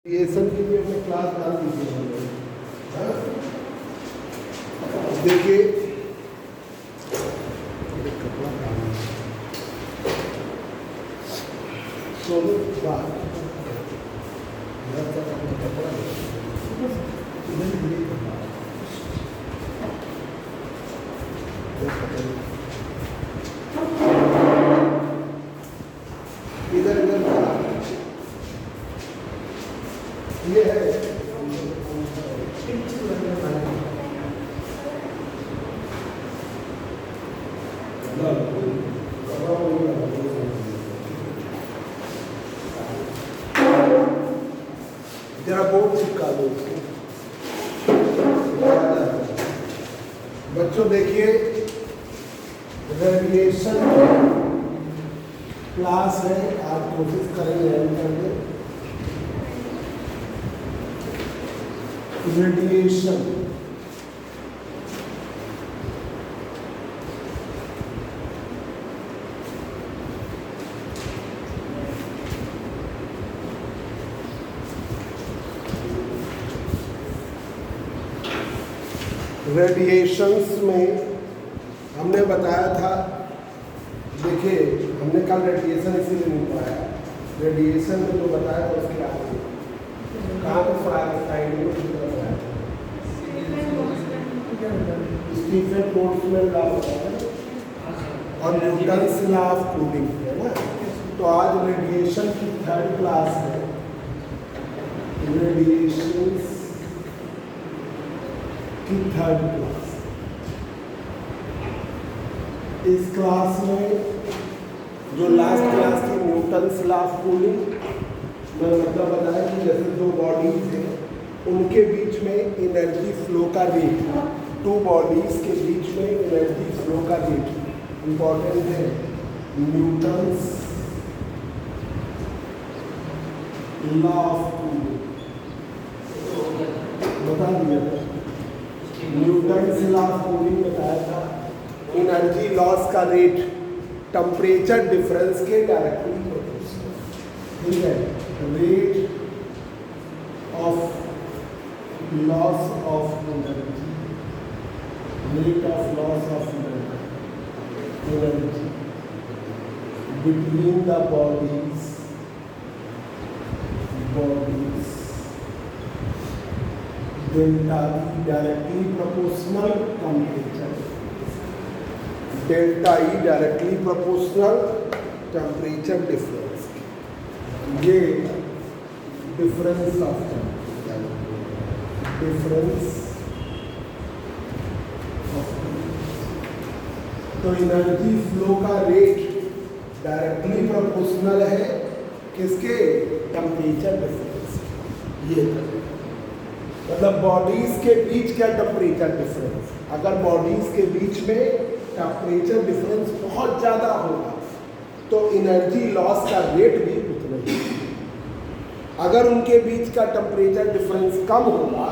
Radiation की भी अपने क्लास डाल दीजिए। हाँ? देखिए कपड़ा सोनू बाहर कपड़ा इधर इधर ये है जरा बोर्ड चिपका दो उसको। बच्चों देखिए रेडिएशन क्लास है, आप कोशिश करेंगे लर्न करने। रेडिएशन रेडिएशंस में हमने बताया था, देखिए हमने कल रेडिएशन इसीलिए नहीं पढ़ाया। रेडिएशन में जो बताया था उसके आगे कहाँ पे फायर स्टीफन बोल्ट्जमैन लॉ बताया और न्यूटन्स लॉ ऑफ कूलिंग है ना। तो आज रेडिएशन की थर्ड क्लास है, रेडिएशन की थर्ड क्लास। इस क्लास में जो लास्ट क्लास थी न्यूटन्स लॉ ऑफ कूलिंग में मतलब बताया कि जैसे दो बॉडीज हैं उनके बीच में एनर्जी फ्लो का रेट, टू बॉडीज के बीच में एनर्जी फ्लो का रेट इंपॉर्टेंट है। न्यूटन्स लॉ ऑफ कूलिंग बता दिया था। न्यूटन्स लॉ ऑफ कूलिंग बताया था, एनर्जी लॉस का रेट टेम्परेचर डिफरेंस के डायरेक्टली प्रोपोर्शनल, ठीक है। Rate of loss of energy, rate of loss of energy between the bodies delta E directly proportional temperature, delta E directly proportional temperature difference. ये difference of temperature, difference of, तो energy flow का rate directly proportional है किसके, temperature difference. ये मतलब bodies के बीच क्या temperature difference, अगर बॉडीज के बीच में टेम्परेचर डिफरेंस बहुत ज़्यादा होगा तो एनर्जी लॉस का रेट भी उतना ही। अगर उनके बीच का टेम्परेचर डिफरेंस कम होगा,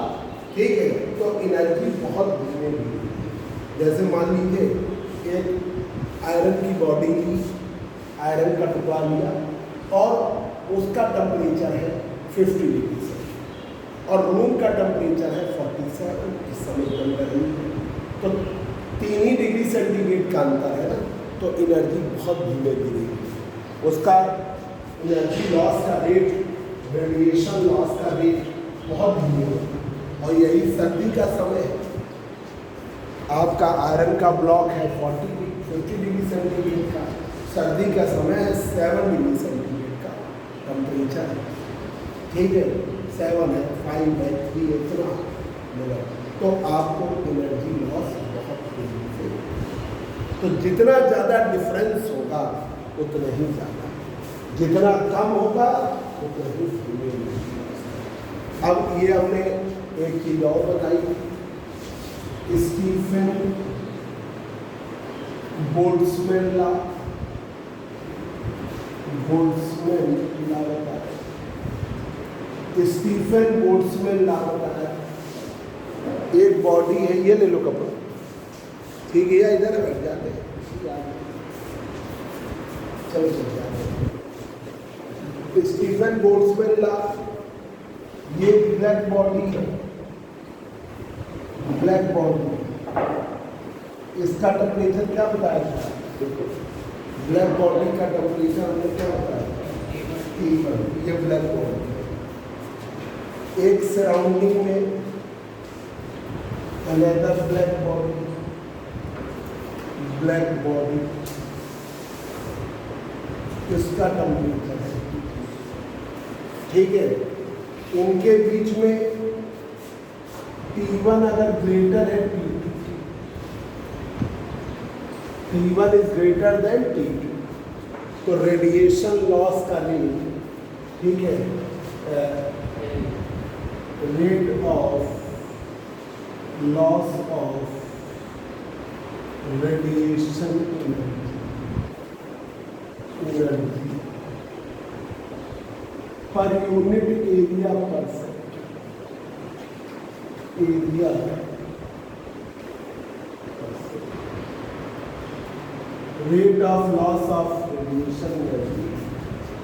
ठीक है, तो एनर्जी बहुत धीमे होगी। जैसे मान लीजिए एक आयरन की बॉडी ली, आयरन का टुकड़ा लिया और उसका टेम्परेचर है 50 डिग्री से और रूम का टेम्परेचर है 47, इस समय गर्मी है, तो 3 ही डिग्री सेंटीग्रेड का अंतर है ना, तो एनर्जी बहुत धीमे गिरेगी। उसका एनर्जी लॉस का रेट, रेडिएशन लॉस का रेट बहुत धीमे होगा। और यही सर्दी का समय है, आपका आयरन का ब्लॉक है 40 डिग्री सेंटीग्रेड का, सर्दी का समय है 7 डिग्री सेंटीग्रेड का टेम्परेचर है, ठीक है, 7 है, 5 है, 3 है, इतना मिला, तो आपको एनर्जी लॉस बहुत तेजी से। तो जितना ज़्यादा डिफरेंस होगा उतना ही ज़्यादा, जितना कम होगा उतना ही धीमे लॉस। अब ये हमने एक चीज़ और बताई, Stefan Boltzmann law, Boltzmann law बताया, स्टीफन बोल्ट्जमैन लॉ बताया। एक बॉडी है, ये ले लो कपड़ा, ठीक है, या इधर बैठ जाते हैं, चलो चल जाते हैं। स्टीफन बोल्ट्जमैन लॉ ये ब्लैक बॉडी है, ब्लैक बॉडी, इसका टेम्परेचर क्या बताया था? ब्लैक बॉडी का टेम्परेचर हमने क्या बताया? T1। ये ब्लैक बॉडी है। एक सराउंडिंग में another black body, black body, इसका टेम्परेचर है, ठीक है। इनके बीच में T1 अगर ग्रेटर है T2, T1 is greater than T2, तो रेडिएशन लॉस का रेट, ठीक है, rate of loss of radiation energy per unit area per second, area rate of loss of radiation energy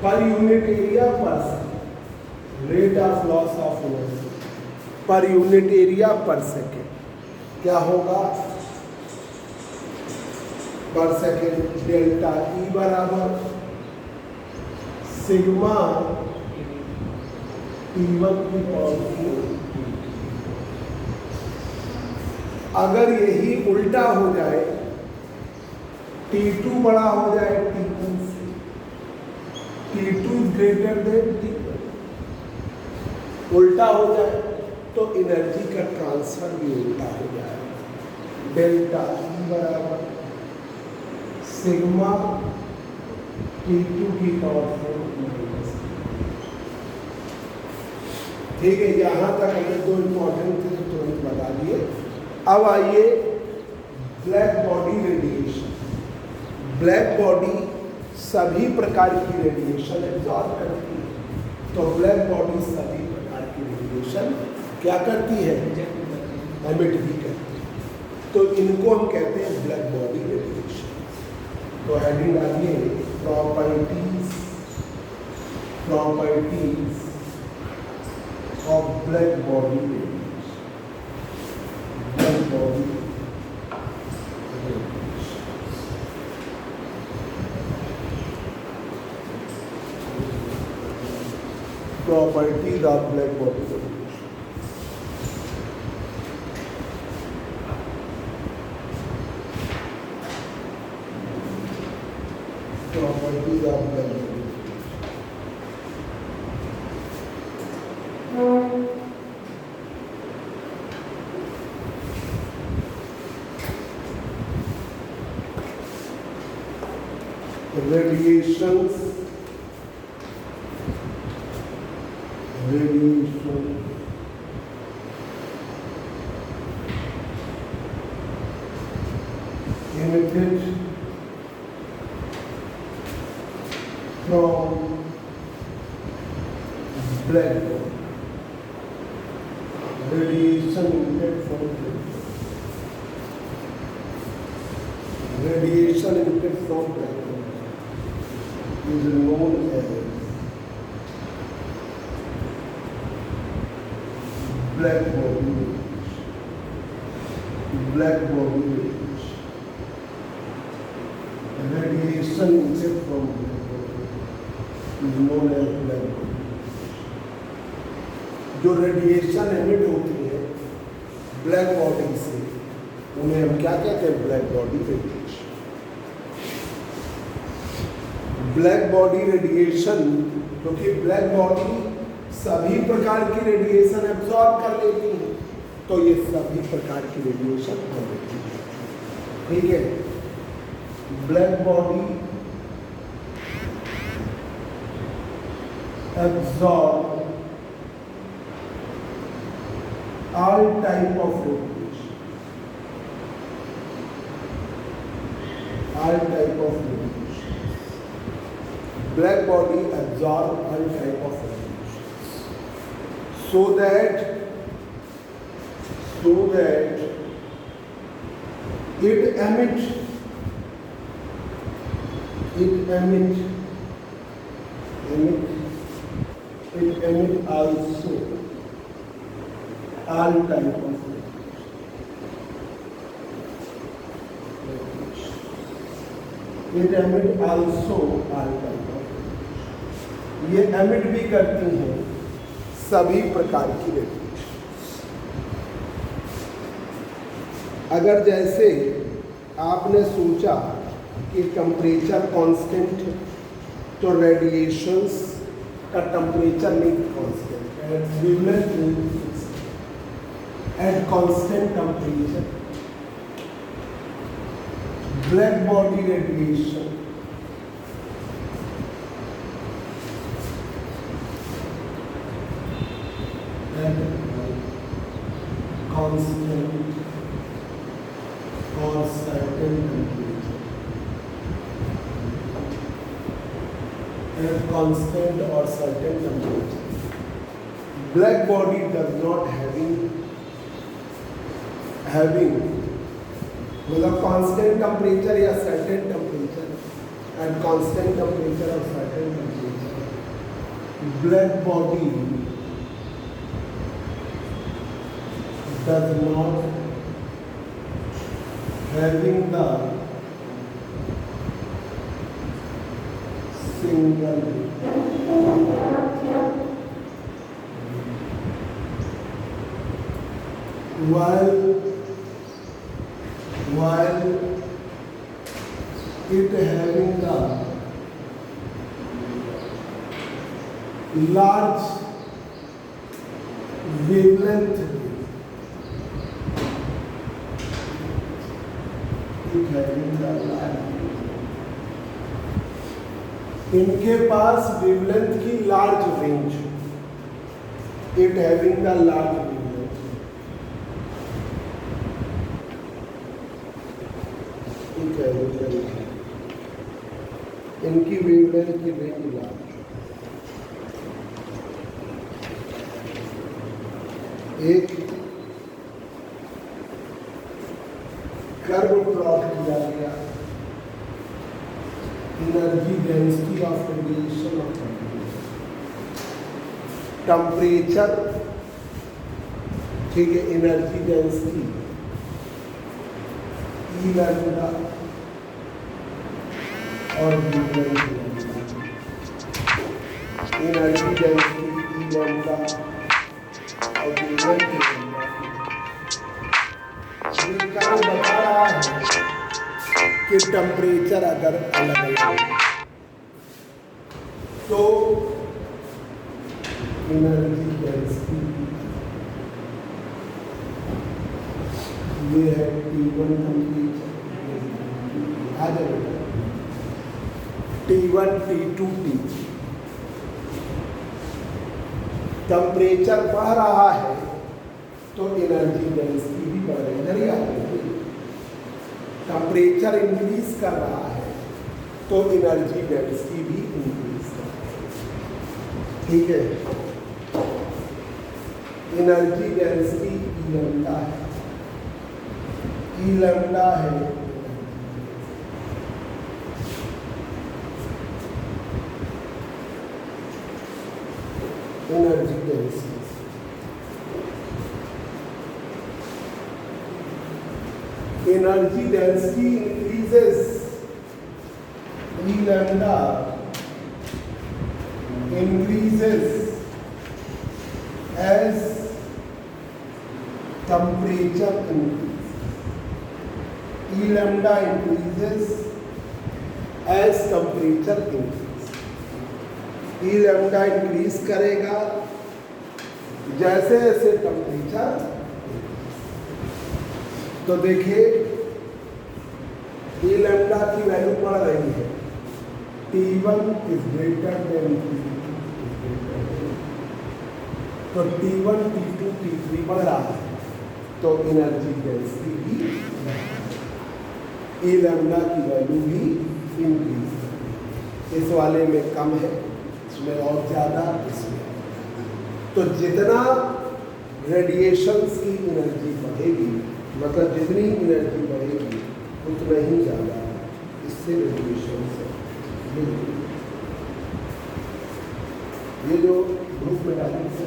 per unit area per second, rate of loss of energy per unit area per second क्या होगा? Per second delta E बराबर sigma T1 की power 4। अगर यही उल्टा हो जाए, T2 बड़ा हो जाए T1 से, T2 ग्रेटर देन T1, उल्टा हो जाए तो एनर्जी का ट्रांसफर भी उल्टा हो जाए। डेल्टा E बराबर सिग्मा T2 की पावर 4। ठीक है, यहां तक हमने दो इंपॉर्टेंट थे तो तुरंत बता दिए। अब आइए black body radiation. Black body सभी प्रकार की रेडिएशन एब्जॉर्ब करती है, तो ब्लैक बॉडी सभी प्रकार की रेडिएशन क्या करती है? एमिट भी करती है, तो इनको हम कहते हैं ब्लैक बॉडी रेडिएशन। तो हेडिंग डालिए properties of black body radiation. Black body properties of black body radiation. Properties of black body. Radiations, emitted from black body. Radiation emitted from black body. Radiation emitted from black body is known as black body radiation. Black body radiation. Radiation emitted from black body is known as black body. जो radiation emit होती है black body से, उन्हें हम क्या कहते हैं? Black body radiation. Black body radiation, क्योंकि ब्लैक बॉडी सभी प्रकार की रेडिएशन एब्जॉर्ब कर लेती है, तो ये सभी प्रकार की रेडिएशन कर लेती है, ठीक है। Black body absorb all type of radiation, all type of radiation. Black body absorb all type of radiation, so that it emit also all type of it emit also all type of ये emit भी करती हैं सभी प्रकार की radiation. अगर जैसे आपने सोचा कि टेम्परेचर कांस्टेंट है तो रेडिएशंस का टेम्परेचर नहीं कांस्टेंट है, वेवलेंथ नहीं fix at constant temperature. Black body radiation at constant और certain temperature, at constant or certain temperature. Black body does not having मतलब constant temperature या certain temperature, at constant temperature or certain temperature. Black body does not having the single while it having the large wavelength, it having the large, इनके पास wavelength की large range, it having the large wavelength, इनकी wavelength की range large. एक curve plot किया गया energy density of radiation of temperature, ठीक है, energy density ई lambda और एनर्जी डेंसिटी ई लैम्डा और बता रहा है कि टेम्परेचर अगर अलग अलग तो एनर्जी डेंसिटी ये है T1 टेम्परेचर, आ जाएगा T1 T2 T3। टेम्परेचर बढ़ रहा है तो एनर्जी डेंसिटी भी बढ़ रही है, इधर ही आ रही है। टेम्परेचर इंक्रीज कर रहा है तो एनर्जी डेंसिटी भी इंक्रीज कर रहा है, ठीक है। एनर्जी डेंसिटी ई लैम्डा है, ई लैम्डा है energy density. Energy density increases, E lambda increases as temperature increases. E lambda increases as temperature increases. E lambda increase करेगा जैसे जैसे टेम्परेचर। तो देखिए ई लैम्डा की वैल्यू बढ़ रही है, T1 is greater than T2, तो T1 T2 T3 बढ़ रहा है तो एनर्जी डेंसिटी भी ई लैम्डा की वैल्यू भी इंक्रीज, इस वाले में कम है, इसमें और ज़्यादा, इसमें। तो जितना रेडिएशंस की एनर्जी बढ़ेगी, मतलब जितनी एनर्जी बढ़ेगी उतना ही ज़्यादा इससे रेडिएशन से ये जो ग्रुप में डालेंगे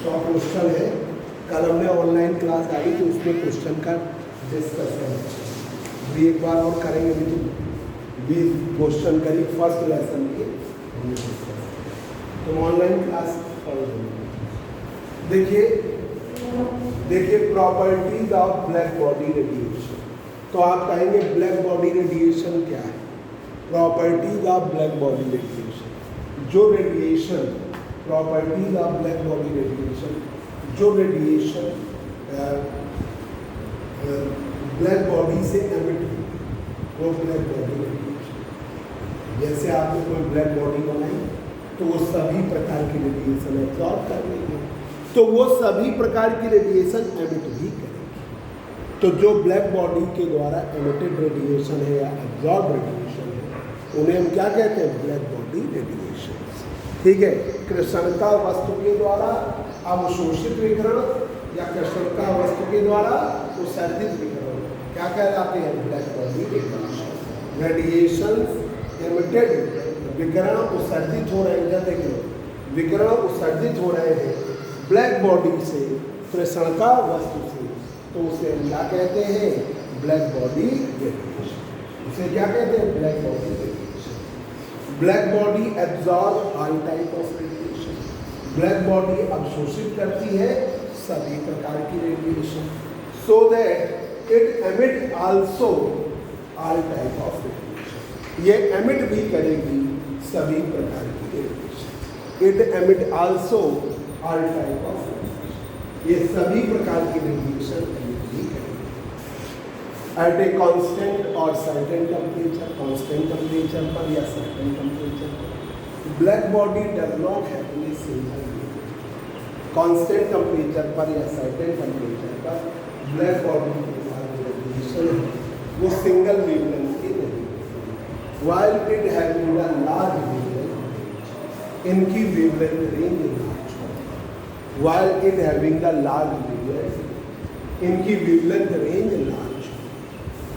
100 क्वेश्चन है। कल हमने ऑनलाइन क्लास आई तो उसमें क्वेश्चन का डिस्कशन भी एक बार और करेंगे। भी 20 क्वेश्चन करीब फर्स्ट लेसन के तो ऑनलाइन क्लास देखिए properties of black body radiation. तो आप कहेंगे ब्लैक बॉडी रेडिएशन क्या है? Properties of black body radiation, जो radiation, properties of black body radiation, जो रेडिएशन ब्लैक बॉडी से एमिट वो ब्लैक बॉडी रेडिएशन। जैसे आपने कोई ब्लैक बॉडी बनाई तो वो सभी प्रकार की रेडिएशन एब्जॉर्ब कर लेंगे, तो वो सभी प्रकार की रेडिएशन एमिट भी करेंगे। तो जो ब्लैक बॉडी के द्वारा एमिटेड रेडिएशन है या एब्जॉर्ब रेडिएशन है उन्हें हम क्या कहते हैं? Black body radiation. ठीक है। कृष्णका वस्तु के द्वारा अवशोषित विकिरण या कृष्णका वस्तु के द्वारा उत्सर्जित विकिरण क्या कहलाते हैं? Black body radiation. Radiation emitted, विकिरण उत्सर्जित हो रहे हैं, क्या देखें विकिरण उत्सर्जित हो रहे हैं ब्लैक बॉडी से कृष्णका वस्तु से, तो उसे हम क्या कहते हैं? Black body radiation. उसे क्या कहते हैं? Black body radiation. Black body absorb all type of radiation. Black body अवशोषित करती है सभी प्रकार की radiation, so that it emit also all type of radiation. ये एमिट भी करेगी सभी प्रकार की radiation. It emit also all type of radiation, ये सभी प्रकार की रेडिएशन एमिट भी करेगी एट ए कांस्टेंट और सर्टेन टेम्परेचर, कांस्टेंट टेम्परेचर पर या सर्टेन टेम्परेचर पर। Black body does not have any single constant temperature पर या सर्टेन टेम्परेचर पर ब्लैक बॉडी के साथ रेडिएशन वो सिंगल वेवलेंथ की नहीं। While it having a large wavelength, इनकी वेवलेंथ रेंज लार्ज है। While it having a large wavelength, इनकी वेवलेंथ रेंज लार्ज है,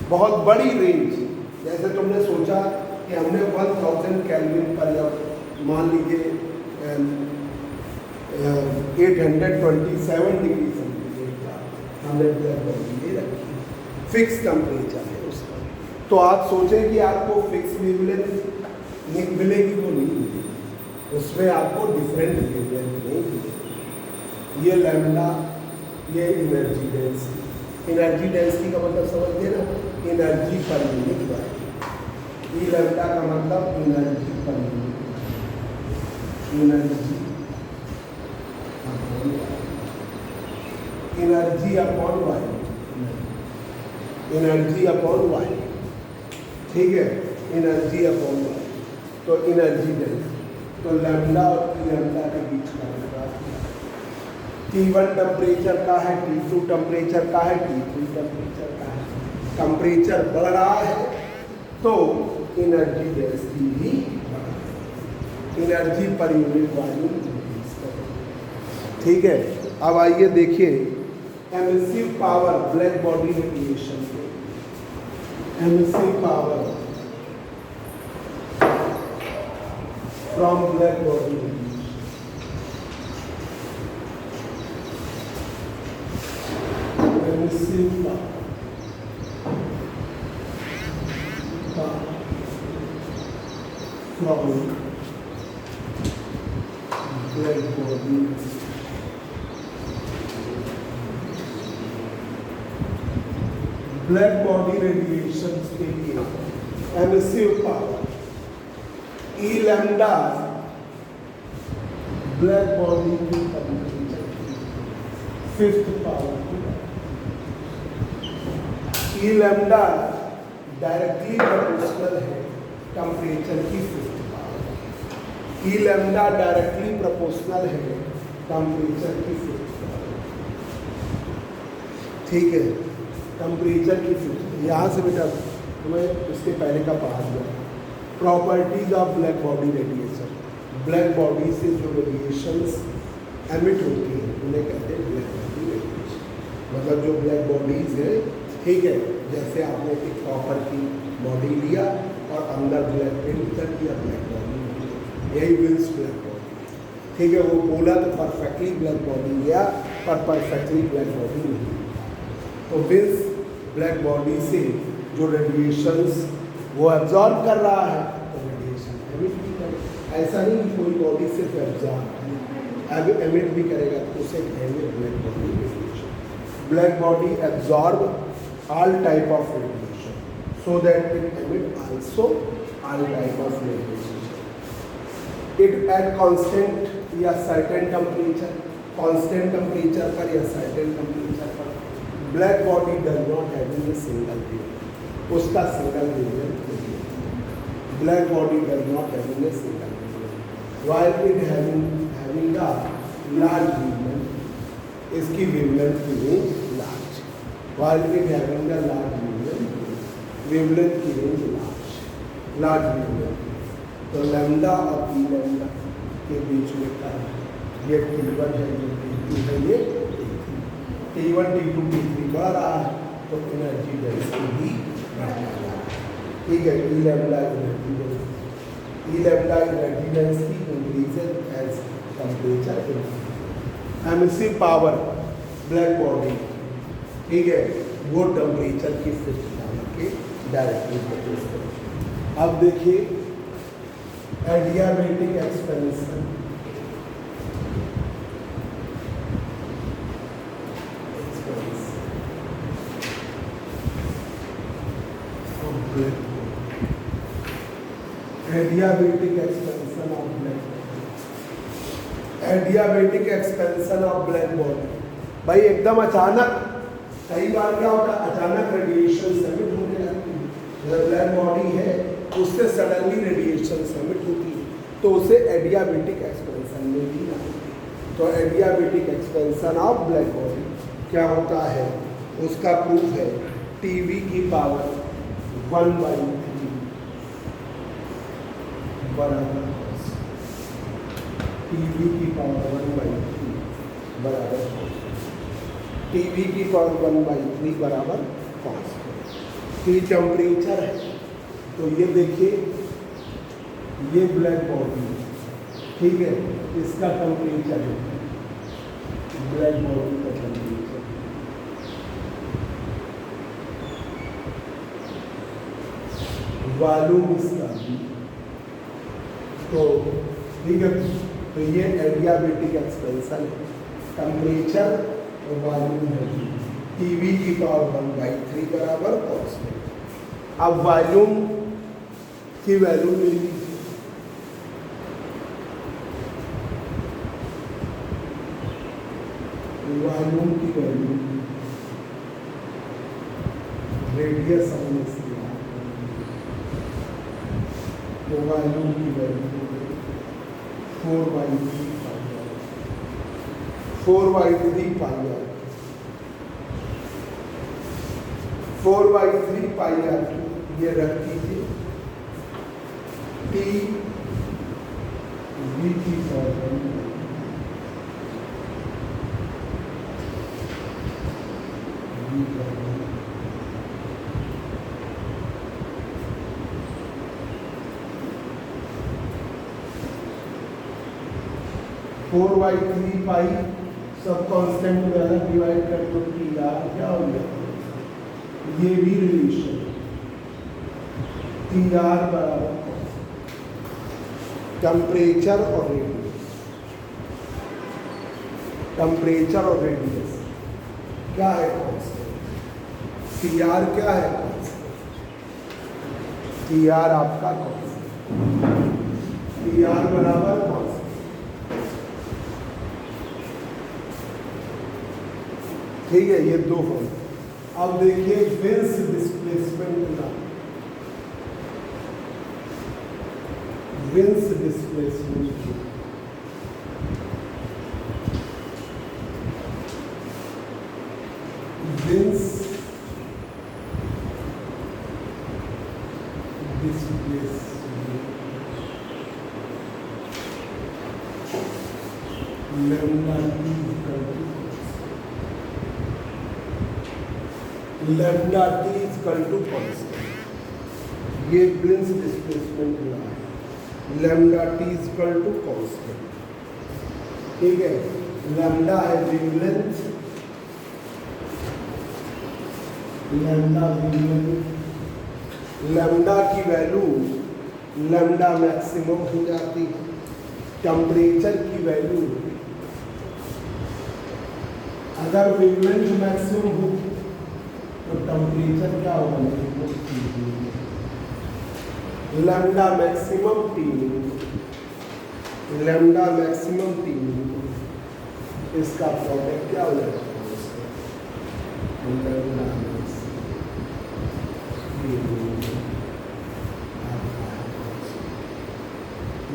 बहुत बड़ी रेंज। जैसे तुमने सोचा कि हमने 1000 केल्विन पर या मान लीजिए 827 डिग्री सेंटीग्रेड का हमने ब्लैक बॉडी ले रखी, फिक्स टेम्परेचर है उसका, तो आप सोचें कि आपको फिक्स वेवलेंथ मिलेगी, वो नहीं मिलेगी, उसमें आपको डिफरेंट वेवलेंथ नहीं मिलेगी। ये लैम्डा, ये एनर्जी डेंसिटी। एनर्जी डेंसिटी का मतलब समझते ना, एनर्जी पर यूनिट वाई। ई लैम्डा का मतलब energy per unit, energy upon Y, energy upon Y. ठीक है, एनर्जी अपॉन वाई, तो एनर्जी डेंसिटी। तो लैम्डा और लैम्डा के बीच का T1 टेम्परेचर का है, T2 टेम्परेचर का है, T3 टेम्परेचर का है। टेम्परेचर बढ़ रहा है तो एनर्जी डेंसिटी भी बढ़ रही है, energy per unit volume increase करें। ठीक है, अब आइए देखिए emissive power black body radiation के, emissive power from black body radiation. Emissive power from black body black body radiation के लिए emissive power E lambda black body की temperature fifth power. E lambda directly proportional है temperature की fifth power. E lambda directly proportional है temperature की fifth power. ठीक है, temperature की फिफ्थ। यहाँ से बेटा तुम्हें इसके पहले का पढ़ा दिया properties of black body radiation. Black body से जो रेडिएशंस एमिट होती हैं उन्हें कहते हैं ब्लैक बॉडी रेडिएशन। मतलब जो ब्लैक बॉडीज है, ठीक है, जैसे आपने एक कॉपर की बॉडी लिया और अंदर ब्लैक पेंट कर दिया, ब्लैक बॉडी, यही विल्स ब्लैक बॉडी। ठीक है, वो बोला तो परफेक्टली ब्लैक बॉडी गया, पर परफेक्टली ब्लैक बॉडी नहीं। तो मीन्स ब्लैक बॉडी से जो रेडिएशंस वो एब्जॉर्ब कर रहा है, तो रेडिएशन एमिट भी करेगा। ऐसा नहीं कि कोई बॉडी सिर्फ एब्जॉर्ब एमिट भी करेगा, तो उसे कहेंगे black body radiation. Black body absorb all type of radiation so that it emit also all type of radiation. It at constant या सर्टेन टेम्परेचर, कांस्टेंट टेम्परेचर पर या सर्टेन टेम्परेचर पर black body does not having a single wavelength, उसका single wavelength नहीं है। Black body does not having a single wavelength, while it having a large wavelength, इसकी wavelength की range large, while it having a large wavelength की range large wavelength. तो lambda और ई lambda के बीच में का ये T1 है, ये T2 है, ये T1 T2 T3 बढ़ रहा है, तो एनर्जी डेंसिटी भी बढ़ रहा है। ठीक है, E lambda energy density increases as temperature increases. Emissive power black body, ठीक है, वो टेम्परेचर की फिक्स पावर के डायरेक्टली प्रोड्यूस करती है। अब देखिए adiabatic expansion, adiabatic expansion of black, adiabatic expansion of black body. भाई एकदम अचानक, कई बार क्या होता है, अचानक रेडिएशन एमिट होने लगती है। जब ब्लैक बॉडी है उससे सडनली रेडिएशन एमिट होती है, तो उसे एडियाबैटिक एक्सपेंशन में भी ना होती है। तो adiabatic expansion of black body क्या होता है, उसका प्रूफ है टीवी की पावर 1/3 बराबर, टीवी की पावर 1/3 बराबर, टीवी की पावर 1/3 बराबर की टेम्परेचर है। तो ये देखिए, ये ब्लैक बॉडी, ठीक है, इसका टेम्परेचर है, ब्लैक बॉडी का टेम्परेचर, वॉल्यूम इसका भी, तो ठीक है, तो ये एडियाबैटिक एक्सपेंशन है, टेम्परेचर और वॉल्यूम है, टीवी की पावर 1/3 बराबर कांस्टेंट। अब वॉल्यूम की वैल्यू ले लीजिए, वॉल्यूम की वैल्यू रेडियस हमने किया, तो वॉल्यूम की value 4/3 pi R, 4/3 pi R ये रख दीजिए। टी वी की पावर 4/3 पाई, सब कांस्टेंट में अलग डिवाइड कर दो, टी आर क्या हो गया, ये भी रिलेशन टी आर बराबर टेम्परेचर और रेडियस, टेम्परेचर और रेडियस क्या है कांस्टेंट, टी आर क्या है कांस्टेंट, टी आर आपका कांस्टेंट, टी आर बराबर कांस्टेंट। ठीक है, ये दो फॉर्म। अब देखिए विंस डिस्प्लेसमेंट का, Wien's displacement, Wien's displacement, lambda T equal to constant, ये विंस डिस्प्लेसमेंट हुआ है, lambda T equal to constant. ठीक है, लैम्डा है वेवलेंथ, लैम्डा वेवलेंथ, लैम्डा की वैल्यू लैम्डा मैक्सिमम हो जाती है। टेम्परेचर की वैल्यू अगर वेवलेंथ मैक्सिमम हो तो टेम्परेचर क्या होगा, lambda maximum T, lambda maximum T, इसका प्रोडक्ट क्या हो जाएगा,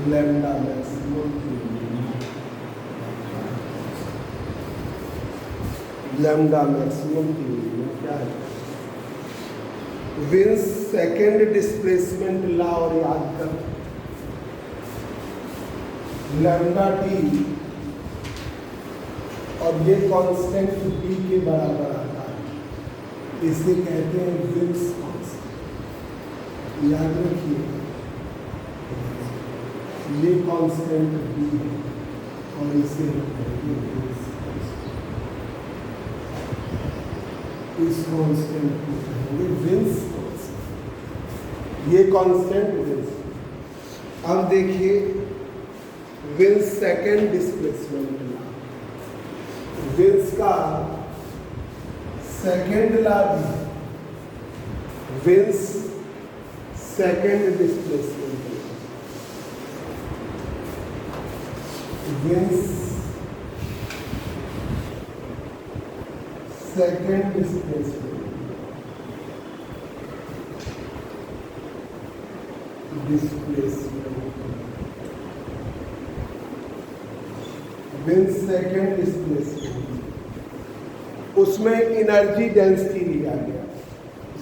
लैम्डा मैक्सिमम लैम्डा मैक्सिमम क्या है, विंस सेकेंड डिस्प्लेसमेंट लॉ। और याद कर लैम्डा टी और ये कांस्टेंट टी के बराबर आता है, इसे कहते हैं विंस कांस्टेंट। याद रखिए ये कांस्टेंट बी है और इसे इस कांस्टेंट को कहेंगे विंस कांस्टेंट, ये कांस्टेंट विंस। अब देखिए Wien's second displacement law, Wien's का सेकेंड लॉ भी Wien's second displacement law, Wien's second displacement Wien's second displacement, उसमें एनर्जी डेंसिटी लिया गया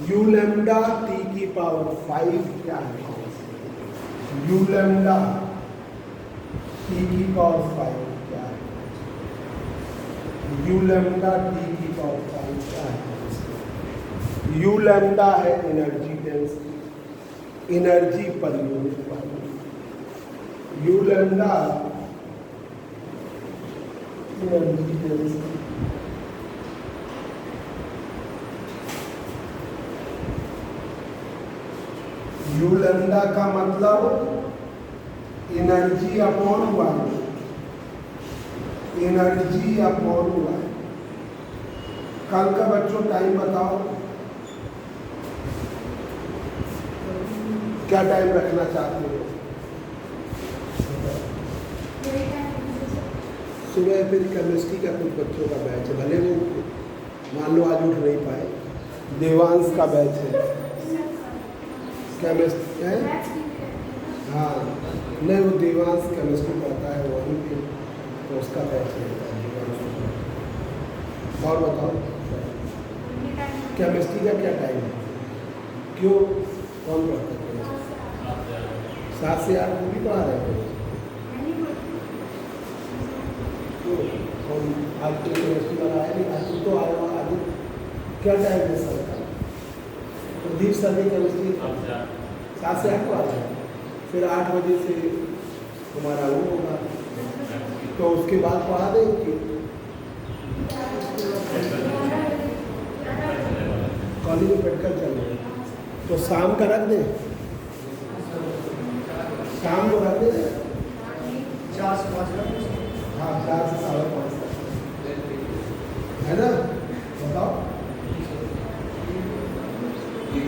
यू लैम्डा टी की पावर 5 क्या है, यू लैम्डा टी की पावर 5 क्या है, यू लैम्डा टी की पावर 5 क्या है, यू लैम्डा है energy density, energy per unit वाली, U lambda energy density, U lambda का मतलब energy upon Y, energy upon Y. कल का बच्चों टाइम बताओ, क्या टाइम रखना चाहते हो? सुबह फिर केमिस्ट्री का कुछ बच्चों का बैच है, भले वो मान लो आज उठ नहीं पाए, देवांश का बैच है केमिस्ट्री है, हाँ नहीं वो देवांश केमिस्ट्री पढ़ता है वहीं पे, तो उसका बैच है। और बताओ केमिस्ट्री का क्या टाइम है, क्यों कौन पढ़ता है? 7 से 8 भी पढ़ा रहे हो, कौन आज तो केमिस्ट्री वाला है नहीं, आज तो आया हुआ। आज क्या टाइम है सर का? प्रदीप सर ने केमिस्ट्री 7 से 8 को आ जाए, फिर 8 बजे से तुम्हारा वो होगा, तो उसके बाद पढ़ा देंगे। कॉलेज में बैठकर चल रहे तो शाम का रख दें, शाम को रख दें 4 से 5, हाँ 4 से 5:30 तक है ना। बताओ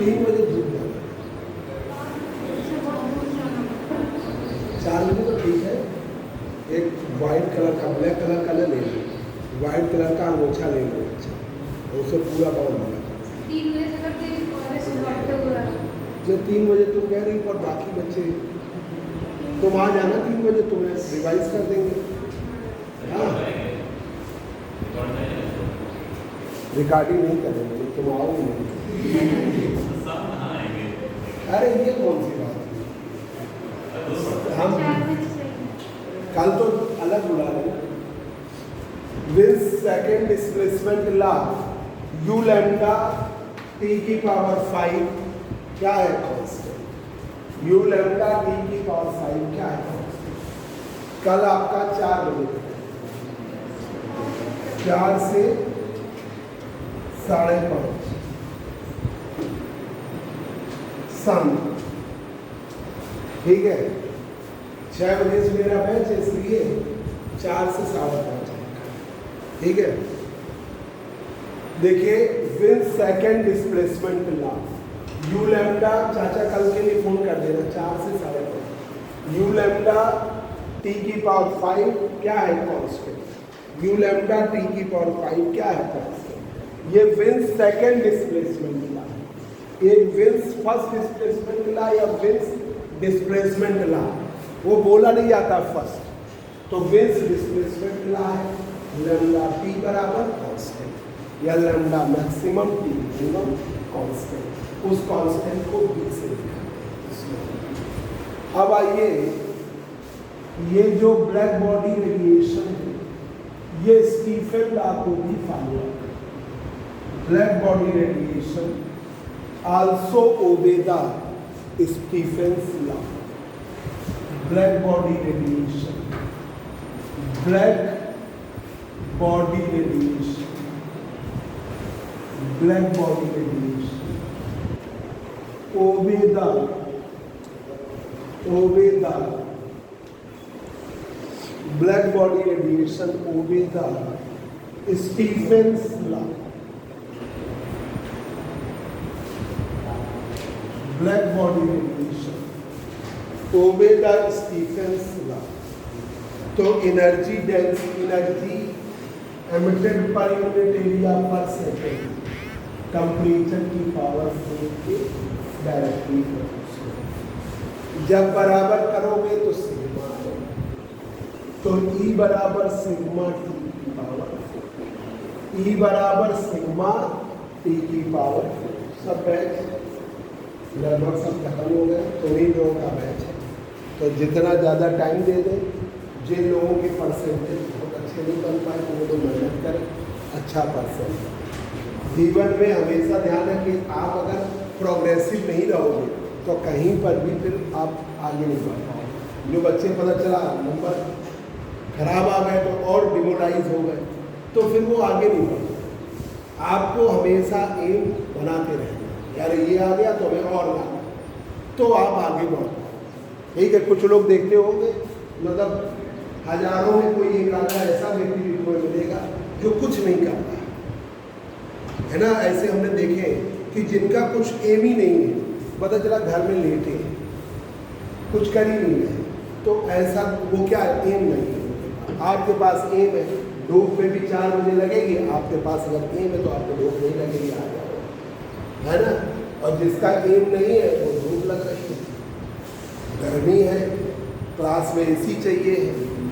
3 बजे जीत जाना, 4 बजे तो ठीक है। एक वाइट कलर का, ब्लैक कलर का ले लो, वाइट कलर का अंगोछा ले लो, अच्छा उसे पूरा बाउल बना। 3 बजे तक जो 3 बजे तुम कह रही पर बाकी बच्चे तुम आ जाना 3 बजे, तुम्हें रिवाइज कर देंगे। हाँ रिकॉर्डिंग नहीं करेंगे, तुम आओगे नहीं। अरे ये कौन सी बात है, हम कल तो अलग बुला रहे। Wien's second displacement law, U lambda T की पावर 5 क्या है कांस्टेंट, यू लैम्डा टी की पावर 5 क्या है कांस्टेंट। कल आपका 4 बजे, 4 से 5:30 शाम, ठीक है। 6 बजे से मेरा बैच है, इसलिए 4 से 5:30, ठीक है। देखिए with second displacement law, U lambda, चाचा कल के लिए फोन कर देना, 4 से 5:30, यू लैम्डा टी की पावर 5 क्या है कांस्टेंट, यू लैम्डा टी की पावर 5 क्या है कांस्टेंट। ये विंस सेकेंड डिस्प्लेसमेंट लॉ, एक विंस फर्स्ट डिस्प्लेसमेंट लॉ या विंस डिस्प्लेसमेंट लॉ, वो बोला नहीं जाता फर्स्ट, तो विंस डिस्प्लेसमेंट लॉ है, लैम्डा टी बराबर कांस्टेंट या lambda maximum T minimum constant, उस कांस्टेंट को बी से लिखा। अब आइए, ये जो ब्लैक बॉडी रेडिएशन है, ये स्टीफन लॉ को भी फॉलो करता है। Black body radiation also obey the Stefan's law. Black body radiation, black body radiation, black body radiation obey the black body radiation obey the Stefan's law. Black body radiation obey the Stefan's law. तो energy density, energy emitted per unit area per second, temperature की power 4 के directly proportional. जब बराबर करोगे तो sigma है, तो E बराबर सिग्मा टी की पावर 4, E बराबर सिग्मा टी की पावर 4। सब बैच लगभग सब खत्म हो गए, तो इन लोगों का बैच है। तो जितना ज़्यादा टाइम दे दें, जिन लोगों के परसेंटेज बहुत अच्छे नहीं बन पाए तो वो तो मेहनत करें, अच्छा परसेंट। जीवन में हमेशा ध्यान रखें, आप अगर प्रोग्रेसिव नहीं रहोगे तो कहीं पर भी फिर आप आगे नहीं बढ़ पाओगे। जो बच्चे पता चला नंबर खराब आ गए तो और डिमोराइज हो गए, तो फिर वो आगे नहीं बढ़। आपको हमेशा एम बनाते रहना, यार ये आ गया तो हमें और लाना, तो आप आगे बढ़ पाओ। ठीक है, कुछ लोग देखते होंगे, मतलब हजारों में कोई एक आधा ऐसा व्यक्ति भी कोई मिलेगा जो कुछ नहीं करता है ना। ऐसे हमने देखे कि जिनका कुछ एम ही नहीं है, पता चला घर में लेटे कुछ कर ही नहीं है, तो ऐसा वो क्या एम नहीं है। आपके पास एम है, धूप में भी 4 बजे लगेगी, आपके पास अगर एम है तो आपको धूप नहीं लगेगी, आ जाओ, है ना। और जिसका एम नहीं है वो धूप लग रही है, गर्मी है, क्लास में एसी चाहिए,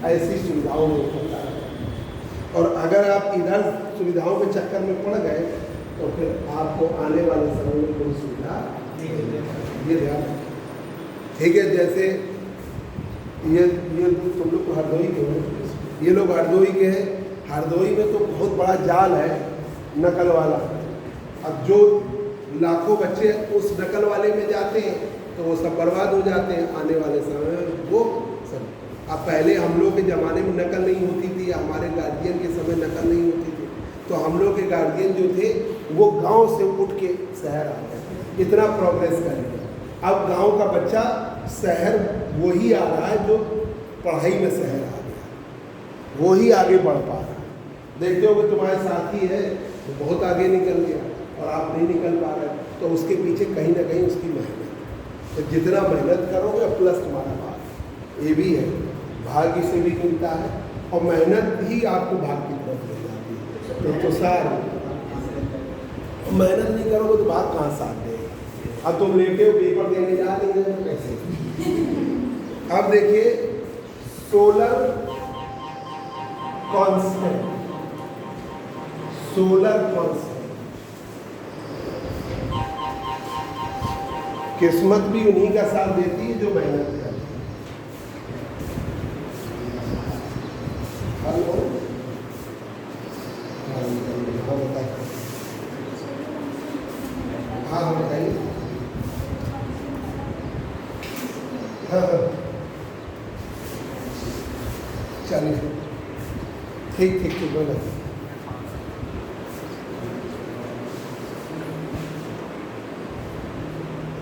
ऐसी सुविधाओं में होता है। और अगर आप इधर सुविधाओं के चक्कर में पड़ गए तो फिर आपको आने वाले समय में कोई सुविधा नहीं मिलेगी, ये ध्यान रखें। ठीक है, जैसे ये तुम लोग हरदोई के हो, ये लोग हरदोई के हैं, हरदोई में तो बहुत बड़ा जाल है नकल वाला। अब जो लाखों बच्चे उस नकल वाले में जाते हैं तो वो सब बर्बाद हो जाते हैं आने वाले समय में। वो सब अब पहले हम लोग के ज़माने में नकल नहीं होती थी, हमारे गार्जियन के समय नकल नहीं होती थी, तो हम लोग के गार्जियन जो थे वो गांव से उठ के शहर आ गए, इतना प्रोग्रेस कर लिया। अब गांव का बच्चा शहर वही आ रहा है जो पढ़ाई में शहर आ गया, वही आगे बढ़ पा रहा है। देखते हो कि तुम्हारे साथी है तो बहुत आगे निकल गया और आप नहीं निकल पा रहे, तो उसके पीछे कहीं ना कहीं उसकी मेहनत। तो जितना मेहनत करोगे प्लस तुम्हारा भाग, ये भी है, भाग्य से भी मिलता है और मेहनत ही आपको भाग्य की तरफ ले जाती है। तो सार मेहनत नहीं करोगे तो भाग कहाँ साथ देगा। अब तुम लेटे हो पेपर देने जा रही हो तो कैसे। अब देखिए सोलर कांस्टेंट, सोलर कांस्टेंट, किस्मत भी उन्हीं का साथ देती है जो मेहनत करती है। हेलो, हाँ बताइए। हाँ चलिए ठीक ठीक ठीक बोलो।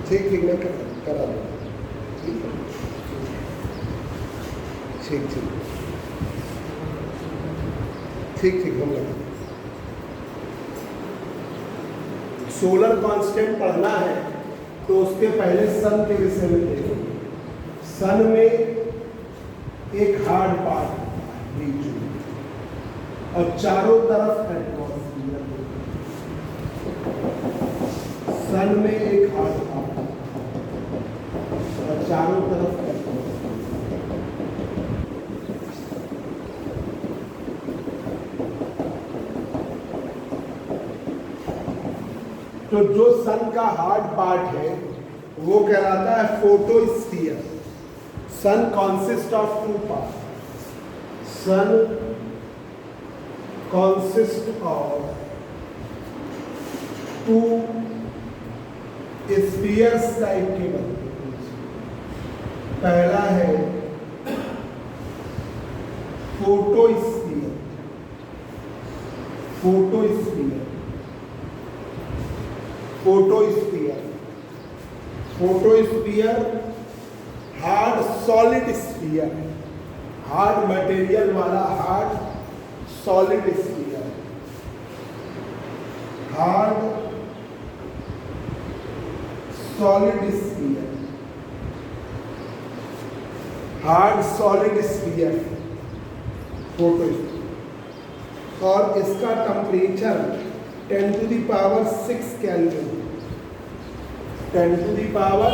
ठीक ठीक मैं करा दूँ। ठीक ठीक ठीक ठीक हम लगा। सोलर कांस्टेंट पढ़ना है तो उसके पहले सन के विषय में देखेंगे। सन में एक हार्ड पार्ट बीच में और चारों तरफ एटमॉस्फेयर। सन में एक हार्ड पार्ट और चारों तरफ एटमॉस्फेयर। तो जो सन का हार्ड पार्ट है वो कहलाता है photosphere. Sun consist of two part. Sun consist of two spheres type के बनते हैं। पहला है photosphere. Photosphere photosphere photosphere hard solid sphere है। हार्ड मटेरियल वाला hard solid sphere. Hard solid sphere. Hard solid sphere photosphere. और इसका temperature 10 to the power 6 Kelvin. 10 to the power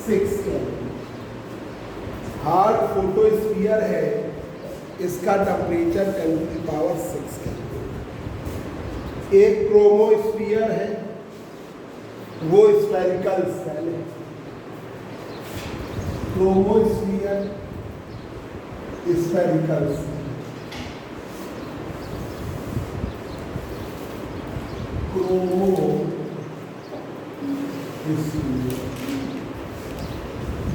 6 Kelvin. Hard photosphere है, इसका temperature 10 to the power 6 Kelvin. एक chromosphere है, वो spherical shell है। Chromosphere spherical shell.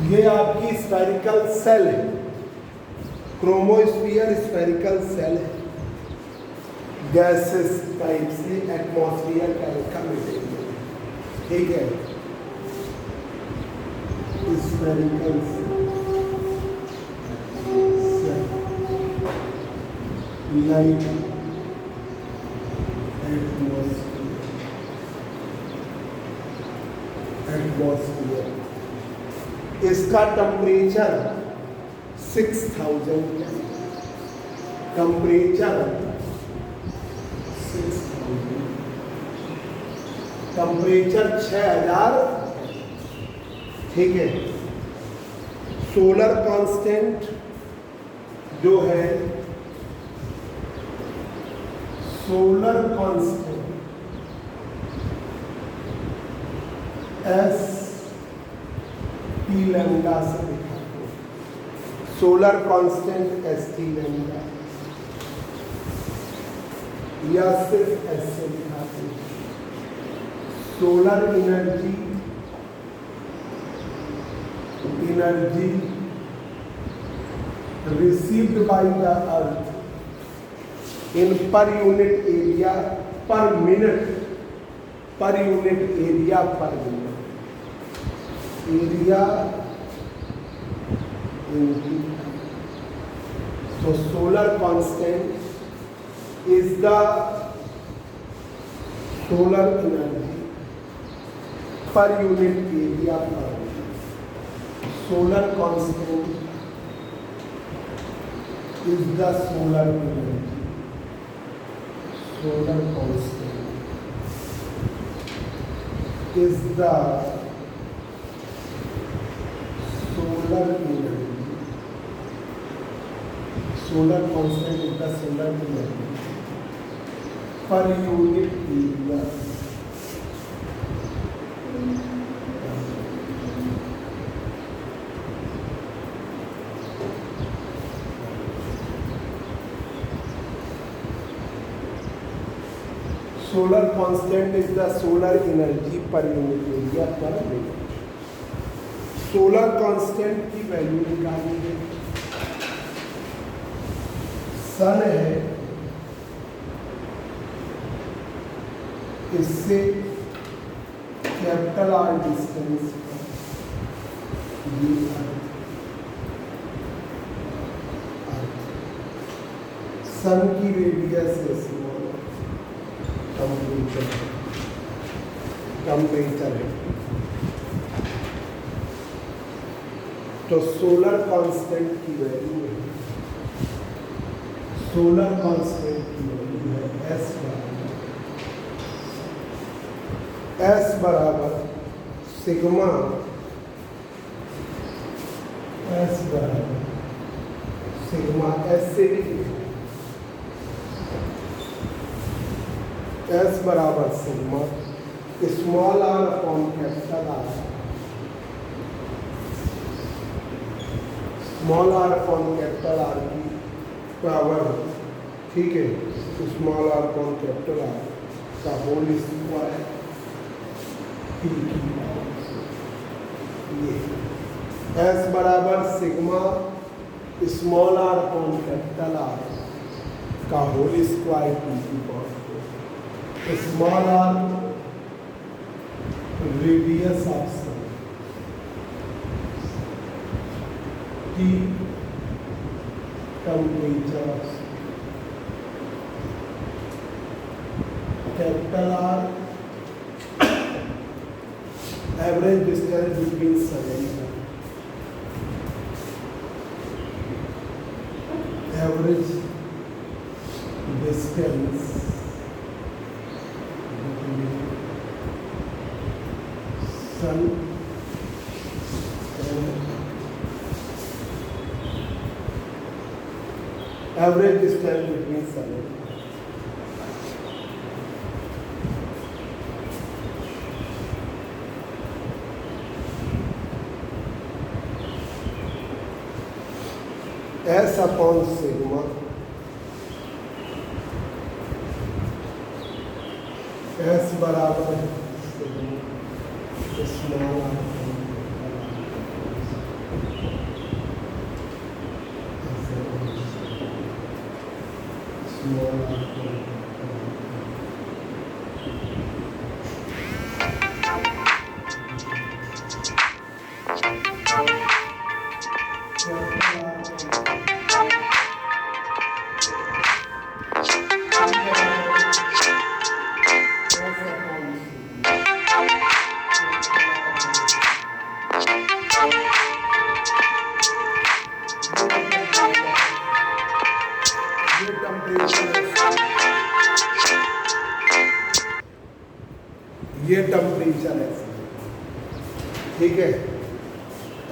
ये आपकी स्फेरिकल सेल है। क्रोमोस्फीयर स्फेरिकल सेल है। गैसेस टाइप से एटमॉस्फेयर टाइप का मटेरियल, ठीक है। Spherical shell like atmosphere. इसका टेम्परेचर 6000 टेम्परेचर 6000 टेम्परेचर 6000, ठीक है। सोलर कांस्टेंट जो है, solar constant S T lambda से दिखाते हैं। Solar constant S T lambda या सिर्फ एस से दिखाते हैं। Solar energy received by the earth in per unit area per minute, per unit area per minute, area into, so solar constant is the solar energy per unit area per minute. Solar constant is the solar energy. Solar constant is the solar energy. Solar constant is the solar energy per unit area. Solar constant is the solar energy per unit area per minute. Solar constant की value निकालेंगे। सन है, इससे capital R distance ये सन की radius है small, temperature है। तो solar constant की वैल्यू है, सोलर कांस्टेंट की वैल्यू है एस बराबर सिग्मा, एस बराबर सिग्मा, एस से भी एस बराबर sigma small R upon capital R, small R upon capital R की पावर, ठीक है, small R upon capital R का होल स्क्वायर ये एस बराबर sigma small R upon capital R का होल स्क्वायर टी की power, small R radius of sun, T temperature of sun, capital R average distance between sun and sun, average distance sun average distance between sun and S upon sigma S बराबर small R small R ये temperature है, ठीक है,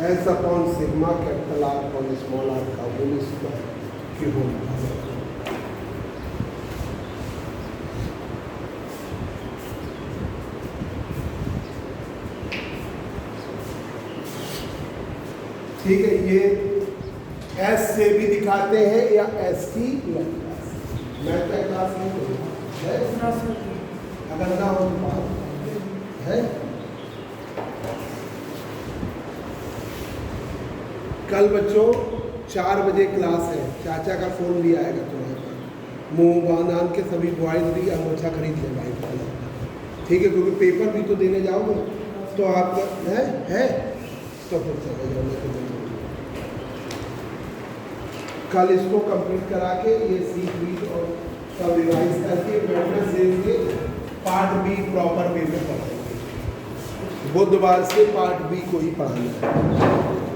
S upon sigma capital R upon small R का whole square की whole, ठीक है। ये एस से भी दिखाते हैं या एस की मैं क्या क्लास नहीं करूँगा, अगर ना हो तो है। कल बच्चों 4 बजे क्लास है, चाचा का फोन भी आएगा तुम्हारे पास, मुंह बांध के सभी बॉयज भी अंगूठा खरीद ले भाई कल, ठीक है, क्योंकि पेपर भी तो देने जाओगे तो आपका है तो फिर चले जाओगे। कल इसको कंप्लीट करा के ये सीख वीट और सब रिवाइज करके Wednesday part B proper way में पढ़ाएंगे, बुधवार से पार्ट बी को ही पढ़ाना है।